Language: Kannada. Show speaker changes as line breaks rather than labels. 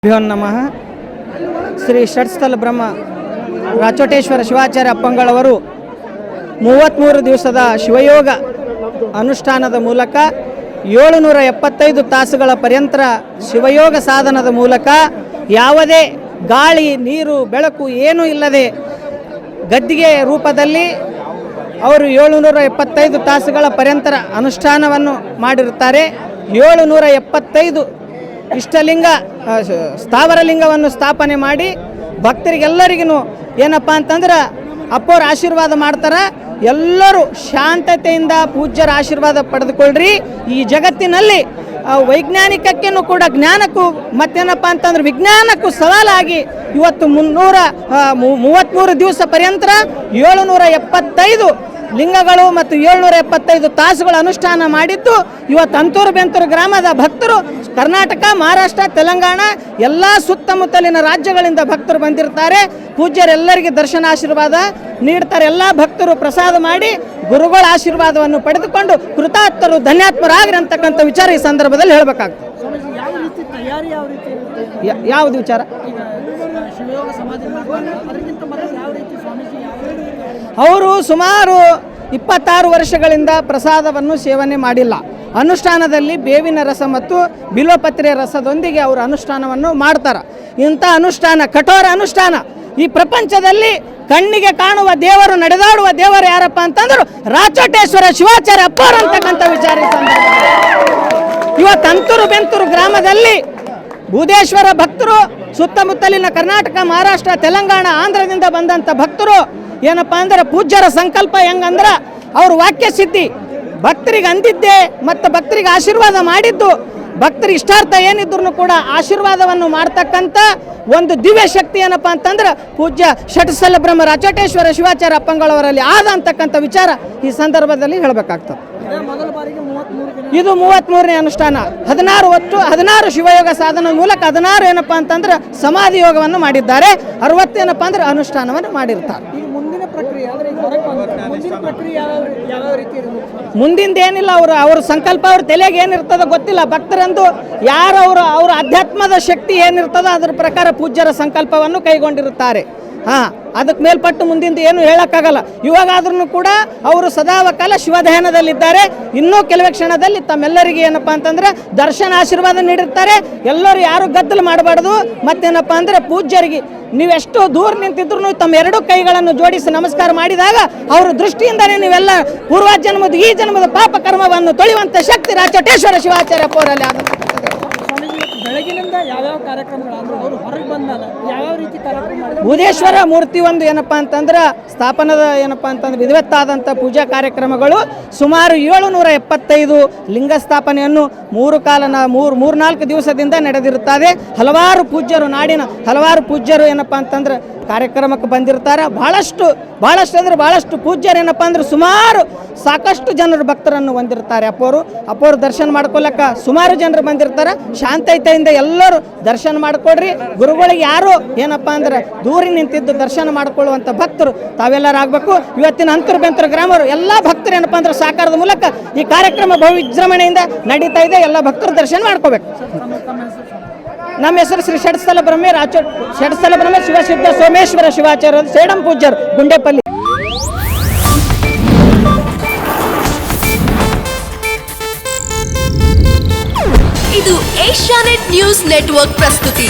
ಭ್ಯೋ ನಮಃ. ಶ್ರೀ ಷಟ್ಸ್ಥಲ ಬ್ರಹ್ಮ ರಾಚೋಟೇಶ್ವರ ಶಿವಾಚಾರ್ಯ ಅಪ್ಪಂಗಳವರು 33 ದಿವಸದ ಶಿವಯೋಗ ಅನುಷ್ಠಾನದ ಮೂಲಕ 775 ತಾಸುಗಳ ಪರ್ಯಂತ ಶಿವಯೋಗ ಸಾಧನದ ಮೂಲಕ ಯಾವುದೇ ಗಾಳಿ ನೀರು ಬೆಳಕು ಏನೂ ಇಲ್ಲದೆ ಗದ್ದಿಗೆ ರೂಪದಲ್ಲಿ ಅವರು 775 ತಾಸುಗಳ ಪರ್ಯಂತರ ಅನುಷ್ಠಾನವನ್ನು ಮಾಡಿರುತ್ತಾರೆ. 775 ಇಷ್ಟಲಿಂಗ ಸ್ಥಾವರ ಲಿಂಗವನ್ನು ಸ್ಥಾಪನೆ ಮಾಡಿ ಭಕ್ತರಿಗೆಲ್ಲರಿಗೂ ಏನಪ್ಪ ಅಂತಂದ್ರೆ ಅಪ್ಪೋರ ಆಶೀರ್ವಾದ ಮಾಡ್ತಾರೆ. ಎಲ್ಲರೂ ಶಾಂತತೆಯಿಂದ ಪೂಜ್ಯರ ಆಶೀರ್ವಾದ ಪಡೆದುಕೊಳ್ಳ್ರಿ. ಈ ಜಗತ್ತಿನಲ್ಲಿ ವೈಜ್ಞಾನಿಕಕ್ಕೂ ಕೂಡ ಜ್ಞಾನಕ್ಕೂ ಮತ್ತೇನಪ್ಪ ಅಂತಂದ್ರೆ ವಿಜ್ಞಾನಕ್ಕೂ ಸವಾಲಾಗಿ ಇವತ್ತು 333 ದಿವಸ ಪರ್ಯಂತ 775 ಲಿಂಗಗಳು ಮತ್ತು 775 ತಾಸುಗಳ ಅನುಷ್ಠಾನ ಮಾಡಿದ್ದು ಇವತ್ತು ಅಂತೂರು ಬೆಂತೂರು ಗ್ರಾಮದ ಭಕ್ತರು ಕರ್ನಾಟಕ, ಮಹಾರಾಷ್ಟ್ರ, ತೆಲಂಗಾಣ ಎಲ್ಲ ಸುತ್ತಮುತ್ತಲಿನ ರಾಜ್ಯಗಳಿಂದ ಭಕ್ತರು ಬಂದಿರ್ತಾರೆ. ಪೂಜ್ಯರೆಲ್ಲರಿಗೆ ದರ್ಶನ ಆಶೀರ್ವಾದ ನೀಡ್ತಾರೆ. ಎಲ್ಲ ಭಕ್ತರು ಪ್ರಸಾದ ಮಾಡಿ ಗುರುಗಳ ಆಶೀರ್ವಾದವನ್ನು ಪಡೆದುಕೊಂಡು ಕೃತಾರ್ಥರು ಧನ್ಯಾತ್ಮರಾಗ್ರಿ ಅಂತಕ್ಕಂಥ ವಿಚಾರ ಈ ಸಂದರ್ಭದಲ್ಲಿ ಹೇಳಬೇಕಾಗ್ತದೆ. ಯಾವುದು ವಿಚಾರ? ಅವರು ಸುಮಾರು 26 ವರ್ಷಗಳಿಂದ ಪ್ರಸಾದವನ್ನು ಸೇವನೆ ಮಾಡಿಲ್ಲ. ಅನುಷ್ಠಾನದಲ್ಲಿ ಬೇವಿನ ರಸ ಮತ್ತು ಬಿಲ್ವಪತ್ರೆ ರಸದೊಂದಿಗೆ ಅವರು ಅನುಷ್ಠಾನವನ್ನು ಮಾಡ್ತಾರೆ. ಇಂಥ ಅನುಷ್ಠಾನ ಕಠೋರ ಅನುಷ್ಠಾನ ಈ ಪ್ರಪಂಚದಲ್ಲಿ ಕಣ್ಣಿಗೆ ಕಾಣುವ ದೇವರು, ನಡೆದಾಡುವ ದೇವರು ಯಾರಪ್ಪ ಅಂತಂದ್ರು ರಾಚೋಟೇಶ್ವರ ಶಿವಾಚಾರ್ಯ ಅಪ್ಪರು ಅಂತಕ್ಕಂಥ ವಿಚಾರ. ಇವತ್ತು ಅಂತೂರು ಬೆಂತೂರು ಗ್ರಾಮದಲ್ಲಿ ಬೂದೇಶ್ವರ ಭಕ್ತರು, ಸುತ್ತಮುತ್ತಲಿನ ಕರ್ನಾಟಕ, ಮಹಾರಾಷ್ಟ್ರ, ತೆಲಂಗಾಣ, ಆಂಧ್ರದಿಂದ ಬಂದಂಥ ಭಕ್ತರು ಏನಪ್ಪ ಅಂದ್ರೆ ಪೂಜ್ಯರ ಸಂಕಲ್ಪ ಹೆಂಗಂದ್ರೆ ಅವ್ರ ವಾಕ್ಯ ಸಿದ್ಧಿ ಭಕ್ತರಿಗೆ ಅಂದಿದ್ದೆ ಮತ್ತು ಭಕ್ತರಿಗೆ ಆಶೀರ್ವಾದ ಮಾಡಿದ್ದು, ಭಕ್ತರಿಗೆ ಇಷ್ಟಾರ್ಥ ಏನಿದ್ರು ಕೂಡ ಆಶೀರ್ವಾದವನ್ನು ಮಾಡ್ತಕ್ಕಂಥ ಒಂದು ದಿವ್ಯ ಶಕ್ತಿ ಏನಪ್ಪ ಅಂತಂದ್ರೆ ಪೂಜ್ಯ ಷಟ್ಸ್ಥಲ ಬ್ರಹ್ಮ ರಾಚೋಟೇಶ್ವರ ಶಿವಾಚಾರ್ಯ ಅಪ್ಪಂಗಳವರಲ್ಲಿ ಆದ ಅಂತಕ್ಕಂಥ ವಿಚಾರ ಈ ಸಂದರ್ಭದಲ್ಲಿ ಹೇಳಬೇಕಾಗ್ತದೆ. ಇದು 33ನೇ ಅನುಷ್ಠಾನ. 16 ಶಿವಯೋಗ ಸಾಧನ ಮೂಲಕ 16 ಏನಪ್ಪ ಅಂತಂದ್ರೆ ಸಮಾಧಿ ಯೋಗವನ್ನು ಮಾಡಿದ್ದಾರೆ. 60 ಏನಪ್ಪ ಅಂದ್ರೆ ಅನುಷ್ಠಾನವನ್ನು ಮಾಡಿರ್ತಾರೆ. ಮುಂದಿಂದ ಏನಿಲ್ಲ, ಅವ್ರ ಸಂಕಲ್ಪ ಅವ್ರ ತಲೆಗೆ ಏನಿರ್ತದೋ ಗೊತ್ತಿಲ್ಲ. ಭಕ್ತರಂದು ಯಾರು ಅವ್ರ ಅಧ್ಯಾತ್ಮದ ಶಕ್ತಿ ಏನಿರ್ತದೋ ಅದ್ರ ಪ್ರಕಾರ ಪೂಜ್ಯರ ಸಂಕಲ್ಪವನ್ನು ಕೈಗೊಂಡಿರುತ್ತಾರೆ. ಅದಕ್ಕೆ ಮೇಲ್ಪಟ್ಟು ಮುಂದಿಂದ ಏನು ಹೇಳಕ್ಕಾಗಲ್ಲ. ಇವಾಗಾದ್ರೂ ಕೂಡ ಅವರು ಸದಾವಕಾಲ ಶಿವಧ್ಯಾನದಲ್ಲಿದ್ದಾರೆ. ಇನ್ನೂ ಕೆಲವೇ ಕ್ಷಣದಲ್ಲಿ ತಮ್ಮೆಲ್ಲರಿಗೆ ಏನಪ್ಪ ಅಂತಂದ್ರೆ ದರ್ಶನ ಆಶೀರ್ವಾದ ನೀಡಿರ್ತಾರೆ. ಎಲ್ಲರೂ ಯಾರು ಗದ್ದಲು ಮಾಡಬಾರ್ದು. ಮತ್ತೇನಪ್ಪ ಅಂದ್ರೆ ಪೂಜ್ಯರಿಗೆ ನೀವೆಷ್ಟು ದೂರ ನಿಂತಿದ್ರು ತಮ್ಮ 2 ಕೈಗಳನ್ನು ಜೋಡಿಸಿ ನಮಸ್ಕಾರ ಮಾಡಿದಾಗ ಅವ್ರ ದೃಷ್ಟಿಯಿಂದಲೇ ನೀವೆಲ್ಲ ಪೂರ್ವಜನ್ಮದ ಈ ಜನ್ಮದ ಪಾಪ ಕರ್ಮವನ್ನು ತೊಳೆಯುವಂಥ ಶಕ್ತಿ ರಾಚೋಟೇಶ್ವರ ಶಿವಾಚಾರ್ಯ ಅಪ್ಪರಲ್ಲಿ ಆಗುತ್ತೆ.
ಬೆಳಗಿನಿಂದ ಯಾವ್ಯಾವ ಕಾರ್ಯಕ್ರಮಗಳು ಅವರು ಹೊರಗೆ ಬಂದಾಗ ಯಾವ್ಯಾವ ರೀತಿ ಕಾರ್ಯಕ್ರಮ?
ಬೂದೇಶ್ವರ ಮೂರ್ತಿ ಒಂದು ಏನಪ್ಪ ಅಂತಂದ್ರೆ ಸ್ಥಾಪನದ ಏನಪ್ಪ ಅಂತಂದ್ರೆ ವಿಧವತ್ತಾದಂಥ ಪೂಜಾ ಕಾರ್ಯಕ್ರಮಗಳು ಸುಮಾರು 775 ಲಿಂಗ ಸ್ಥಾಪನೆಯನ್ನು 3-4 ದಿವಸದಿಂದ ನಡೆದಿರುತ್ತದೆ. ಹಲವಾರು ಪೂಜ್ಯರು, ನಾಡಿನ ಹಲವಾರು ಪೂಜ್ಯರು ಏನಪ್ಪ ಅಂತಂದ್ರೆ ಕಾರ್ಯಕ್ರಮಕ್ಕೆ ಬಂದಿರ್ತಾರೆ. ಬಹಳಷ್ಟು ಪೂಜ್ಯರು ಏನಪ್ಪ ಅಂದ್ರೆ ಸುಮಾರು ಸಾಕಷ್ಟು ಜನರು ಭಕ್ತರನ್ನು ಹೊಂದಿರ್ತಾರೆ. ಅಪ್ಪೋರು ದರ್ಶನ ಮಾಡ್ಕೊಳ್ಳಕ್ಕ ಸುಮಾರು ಜನರು ಬಂದಿರ್ತಾರೆ. ಶಾಂತತೆಯಿಂದ ಎಲ್ಲರೂ ದರ್ಶನ ಮಾಡ್ಕೊಡ್ರಿ. ಗುರುಗಳಿಗೆ ಯಾರು ಏನಪ್ಪ ಅಂದ್ರೆ ದೂರ ನಿಂತಿದ್ದು ದರ್ಶನ ಮಾಡ್ಕೊಳ್ಳುವಂಥ ಭಕ್ತರು ತಾವೆಲ್ಲರಾಗಬೇಕು. ಇವತ್ತಿನ ಅಂತೂರು ಬೆಂತೂರು ಗ್ರಾಮರು ಎಲ್ಲ ಭಕ್ತರು ಏನಪ್ಪ ಅಂದ್ರೆ ಸಾಕಾರದ ಮೂಲಕ ಈ ಕಾರ್ಯಕ್ರಮ ಬಹು ವಿಜೃಂಭಣೆಯಿಂದ ನಡೀತಾ ಇದೆ. ಎಲ್ಲ ಭಕ್ತರು ದರ್ಶನ ಮಾಡ್ಕೋಬೇಕು. ನಮ್ಮ ಹೆಸರು ಶ್ರೀ ಷಟ್ಸ್ಥಲ ಬ್ರಹ್ಮ ಶಿವಸಿದ್ಧ ಸೋಮೇಶ್ವರ ಶಿವಾಚಾರ್ಯ ಸೇಡಂ ಪೂಜ್ಯರು, ಗುಂಡೆಪಲ್ಲಿ.
ಇದು ಏಷ್ಯಾನೆಟ್ ನ್ಯೂಸ್ ನೆಟ್ವರ್ಕ್ ಪ್ರಸ್ತುತಿ.